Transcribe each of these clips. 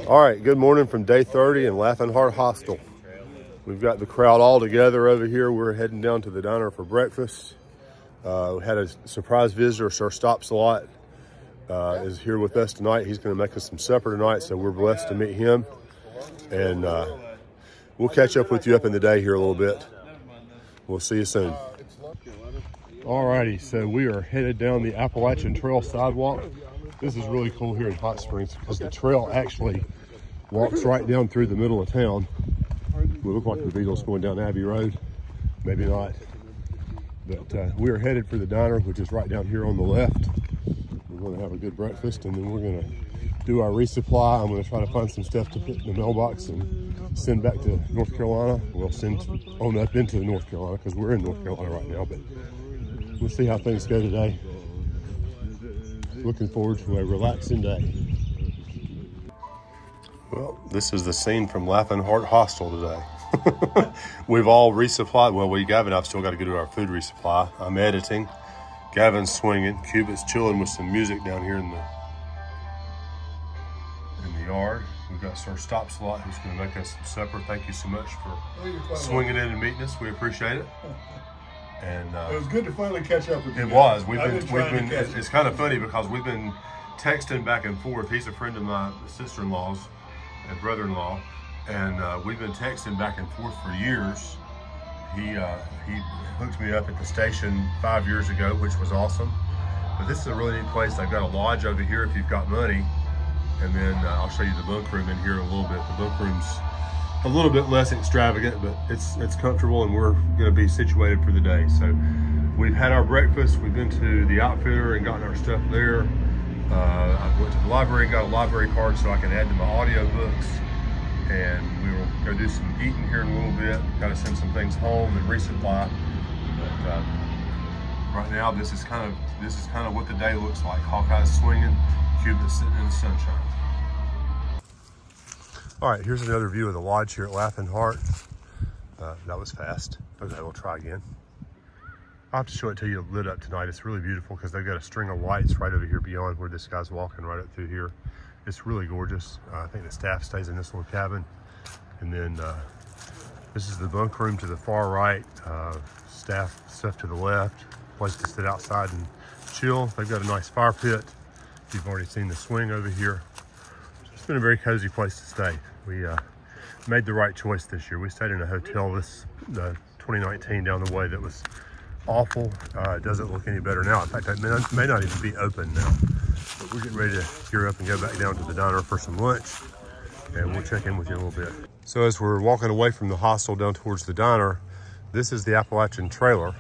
All right, good morning from day 30 in Laughing Heart Hostel. We've got the crowd all together over here. We're heading down to the diner for breakfast. We had a surprise visitor, Sir Stops-A-Lot, is here with us tonight. He's going to make us some supper tonight, so we're blessed to meet him. And we'll catch up with you up in the day here a little bit. We'll see you soon. All righty, so we are headed down the Appalachian Trail sidewalk. This is really cool here in Hot Springs because the trail actually walks right down through the middle of town. We look like the Beatles going down Abbey Road. Maybe not. But we are headed for the diner, which is right down here on the left. We're going to have a good breakfast, and then we're going to do our resupply. I'm going to try to find some stuff to put in the mailbox and send back to North Carolina. We'll send on up into North Carolina because we're in North Carolina right now. But we'll see how things go today. Looking forward to a relaxing day. Well, this is the scene from Laughing Heart Hostel today. We've all resupplied. Well, Gavin and I've still got to go do our food resupply. I'm editing. Gavin's swinging. Cubit's chilling with some music down here in the yard. We've got Sir Stops-A-Lot who's going to make us some supper. Thank you so much for swinging in and meeting us. We appreciate it. And it was good to finally catch up with you. It was. We've been. It's kind of funny because we've been texting back and forth. He's a friend of my sister-in-law's and brother-in-law, and we've been texting back and forth for years. He hooked me up at the station 5 years ago, which was awesome. But this is a really neat place. They've got a lodge over here if you've got money, and then I'll show you the bunk room in here in a little bit. The bunk room's a little bit less extravagant, but it's comfortable, and we're going to be situated for the day. So we've had our breakfast. We've been to the outfitter and gotten our stuff there. I went to the library and got a library card so I can add to my audiobooks, and we will go do some eating here in a little bit. Got to send some things home and resupply. But right now, this is kind of what the day looks like. Hawkeye's swinging, Cubit's sitting in the sunshine. All right, here's another view of the lodge here at Laughing Heart. That was fast. Okay, we'll try again. I'll have to show it to you lit up tonight. It's really beautiful because they've got a string of lights right over here beyond where this guy's walking right up through here. It's really gorgeous. I think the staff stays in this little cabin. And then this is the bunk room to the far right. Staff stuff to the left. Place to sit outside and chill. They've got a nice fire pit. You've already seen the swing over here. It's been a very cozy place to stay. We made the right choice this year. We stayed in a hotel this 2019 down the way that was awful. It doesn't look any better now. In fact, it may not even be open now. But we're getting ready to gear up and go back down to the diner for some lunch, and we'll check in with you in a little bit. So as we're walking away from the hostel down towards the diner, this is the Appalachian Trailer.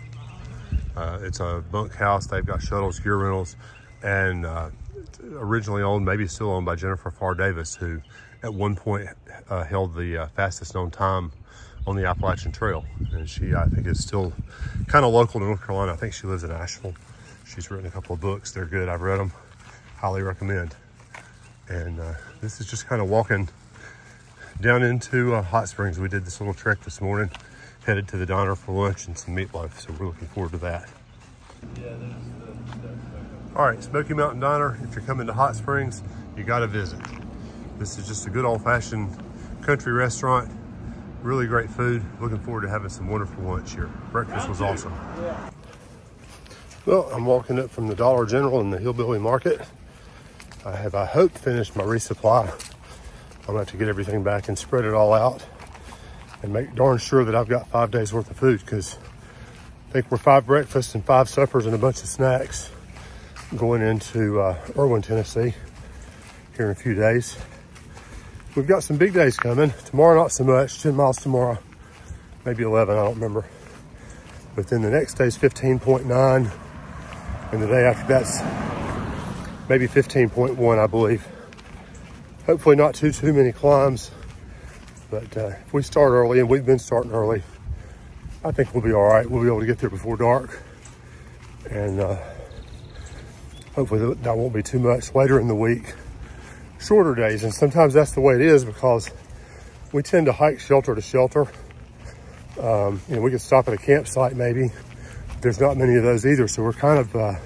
It's a bunk house. They've got shuttles, gear rentals, and originally owned, maybe still owned by Jennifer Farr Davis, who at one point held the fastest known time on the Appalachian Trail. And she, I think, is still kind of local to North Carolina. I think she lives in Asheville. She's written a couple of books. They're good. I've read them. Highly recommend. And this is just kind of walking down into Hot Springs. We did this little trek this morning, headed to the diner for lunch and some meatloaf. So we're looking forward to that. All right, Smoky Mountain Diner. If you're coming to Hot Springs, you got to visit. This is just a good old-fashioned country restaurant. Really great food. Looking forward to having some wonderful lunch here. Breakfast was awesome. Well, I'm walking up from the Dollar General in the Hillbilly Market. I have, I hope, finished my resupply. I'm gonna have to get everything back and spread it all out and make darn sure that I've got 5 days worth of food, because I think we're 5 breakfasts and 5 suppers and a bunch of snacks going into Erwin, Tennessee here in a few days. We've got some big days coming. Tomorrow, not so much. 10 miles tomorrow, maybe 11, I don't remember. But then the next day is 15.9, and the day after that's maybe 15.1, I believe. Hopefully not too many climbs, but if we start early, and we've been starting early, I think we'll be all right. We'll be able to get there before dark, and hopefully that won't be too much. Later in the week, shorter days, and sometimes that's the way it is because we tend to hike shelter to shelter. You know, we could stop at a campsite maybe. There's not many of those either, so we're kind of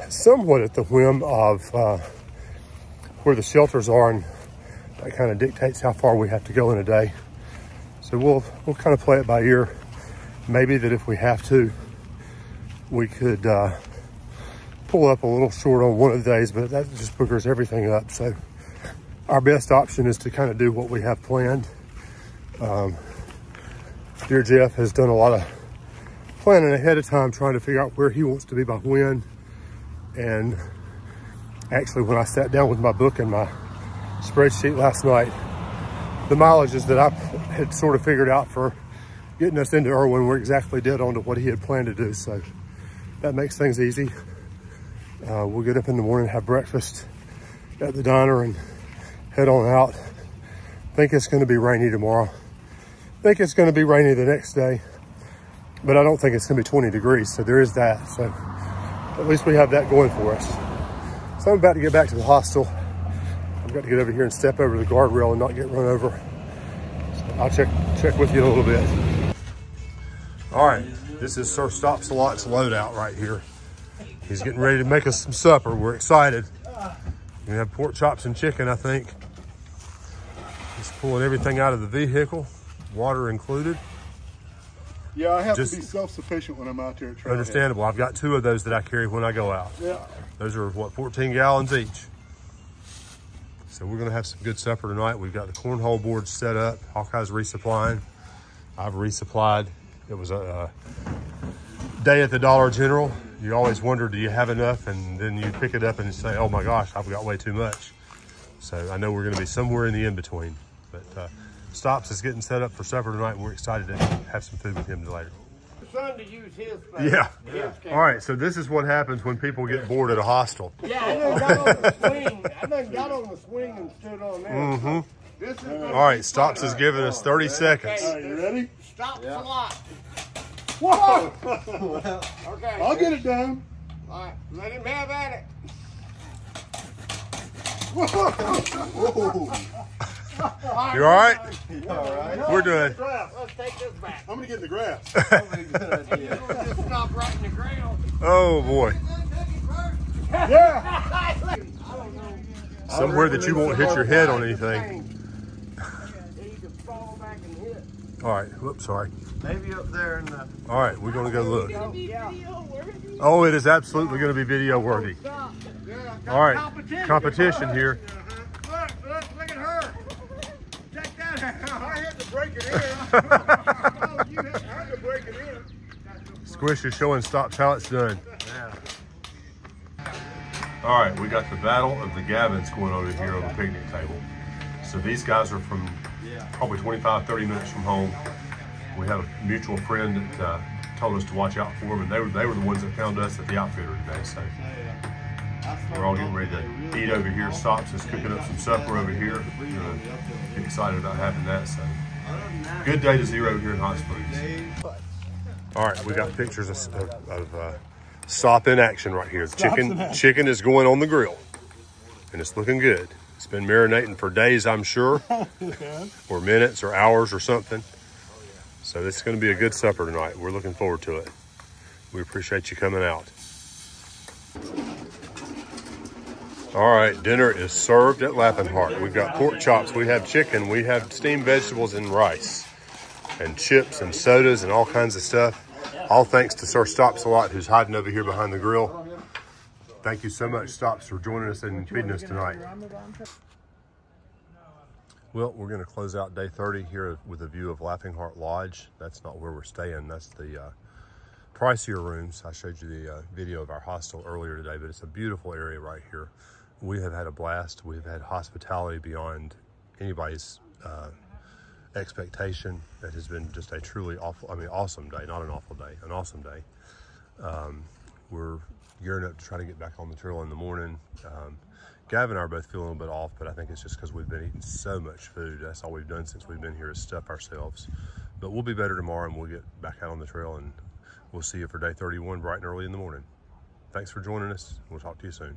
somewhat at the whim of where the shelters are, and that kind of dictates how far we have to go in a day. So we'll kind of play it by ear. Maybe that if we have to, we could pull up a little short on one of the days, but that just boogers everything up. So our best option is to kind of do what we have planned. Dear Jeff has done a lot of planning ahead of time, trying to figure out where he wants to be by when. And actually, when I sat down with my book and my spreadsheet last night, the mileages that I had sort of figured out for getting us into Irwin were exactly dead on to what he had planned to do. So that makes things easy. We'll get up in the morning, have breakfast at the diner, and head on out. I think it's going to be rainy tomorrow. I think it's going to be rainy the next day, but I don't think it's going to be 20 degrees. So there is that. So at least we have that going for us. So I'm about to get back to the hostel. I've got to get over here and step over the guardrail and not get run over. So I'll check with you in a little bit. All right, this is Sir Stop-A-Lot's loadout right here. He's getting ready to make us some supper. We're excited. We have pork chops and chicken, I think. He's pulling everything out of the vehicle, water included. Yeah, I have to be self-sufficient when I'm out there at Trailhead. Understandable. I've got 2 of those that I carry when I go out. Yeah. Those are, what, 14 gallons each. So we're gonna have some good supper tonight. We've got the cornhole boards set up. Hawkeye's resupplying. I've resupplied. It was a day at the Dollar General. You always wonder, do you have enough? And then you pick it up and say, oh my gosh, I've got way too much. So I know we're gonna be somewhere in the in-between. But Stops is getting set up for supper tonight, and we're excited to have some food with him later. Son to use his thing. Yeah. All right, so this is what happens when people get bored at a hostel. Yeah, I done got on the swing. I done got on the swing and stood on there. Mm-hmm. This is All right, Stops is giving us 30 seconds. All right, you ready? Stop-A-Lot. Whoa! Okay. I'll get it done. All right, let him have at it. Whoa! You all right? All right. We're doing. Let's take this back. I'm gonna get in the grass. You're gonna just stop right in the ground. Oh boy. Yeah. I don't know. Somewhere that you won't hit your head on anything. You can fall back and hit. All right, whoops, sorry. Maybe up there in the... All right, we're gonna go look. Yeah. Oh, it is absolutely gonna be video worthy. Yeah, All right, competition here. Look at her. Check that out. I had to break it in. Oh, you had to break it in. Squish is showing Stops how it's done. Yeah. All right, we got the battle of the Gavins going on over here on the picnic table. So these guys are from probably 25, 30 minutes from home. We have a mutual friend that told us to watch out for them, and they were the ones that found us at the outfitter today. So we're all getting ready to eat over here. Stops is cooking up some supper over here. Get excited about having that. So good day to zero here in Hot Springs. All right, we got pictures of Stop in action right here. The chicken is going on the grill, and it's looking good. It's been marinating for days, I'm sure, or minutes or hours or something. So this is going to be a good supper tonight. We're looking forward to it. We appreciate you coming out. All right, dinner is served at Laughing Heart. We've got pork chops, we have chicken, we have steamed vegetables and rice, and chips and sodas and all kinds of stuff. All thanks to Sir Stop-A-Lot, who's hiding over here behind the grill. Thank you so much, Stops, for joining us and feeding us tonight. Well, we're going to close out day 30 here with a view of Laughing Heart Lodge. That's not where we're staying. That's the pricier rooms. I showed you the video of our hostel earlier today, but it's a beautiful area right here. We have had a blast. We've had hospitality beyond anybody's expectation. It has been just a truly awesome day, not an awful day, an awesome day. We're gearing up to try to get back on the trail in the morning. Gavin and I are both feeling a little bit off, but I think it's just because we've been eating so much food. That's all we've done since we've been here is stuff ourselves. But we'll be better tomorrow, and we'll get back out on the trail, and we'll see you for day 31 bright and early in the morning. Thanks for joining us. We'll talk to you soon.